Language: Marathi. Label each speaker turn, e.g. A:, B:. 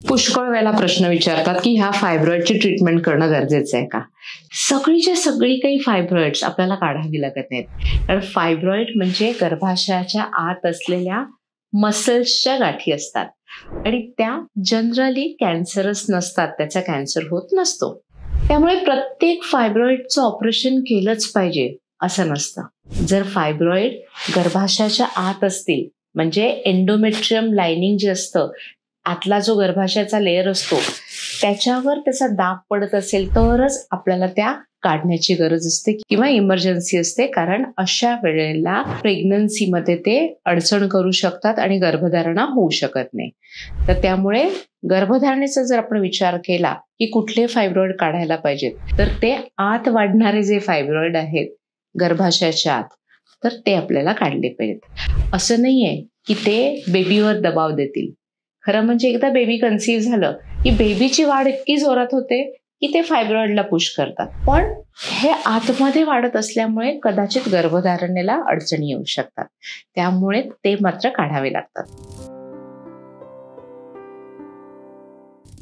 A: पुष्कळ वेळेला प्रश्न विचारतात की ह्या फायब्रॉइडची ट्रीटमेंट करणं गरजेचं आहे का? सगळीच्या सगळी काही फायब्रॉइड्स आपल्याला काढावी लागत नाहीत. कारण फायब्रॉइड म्हणजे गर्भाशयाच्या आत असलेल्या मसल्सच्या गाठी असतात आणि त्या जनरली कॅन्सरस नसतात, त्याचा कॅन्सर होत नसतो. त्यामुळे प्रत्येक फायब्रॉइडचं ऑपरेशन केलंच पाहिजे असं नसतं. जर फायब्रॉइड गर्भाशयाच्या आत असतील, म्हणजे एंडोमेट्रियम लाइनिंग जे असतं, आतला जो गर्भाशयाचा लेयर असतो त्याच्यावर त्याचा दाब पडत असेल तरच आपल्याला त्या काढण्याची गरज असते किंवा इमर्जन्सी असते. कारण अशा वेळेला प्रेग्नन्सीमध्ये ते अडचण करू शकतात आणि गर्भधारणा होऊ शकत नाही. तर त्यामुळे गर्भधारणेचा जर आपण विचार केला की कुठले फायब्रॉइड काढायला पाहिजेत, तर ते आत वाढणारे जे फायब्रॉइड आहेत गर्भाशयाच्या आत, तर ते आपल्याला काढले पाहिजेत. असं नाहीये की ते बेबीवर दबाव देतील. खरं म्हणजे एकदा बेबी कन्सीव्ह झालं की बेबीची वाढ इतकी जोरात होते की ते फायब्रॉइडला पुश करतात. पण हे आतमध्ये वाढत असल्यामुळे कदाचित गर्भधारणेला अडचणी येऊ शकतात. त्यामुळे ते मात्र काढावे लागतात.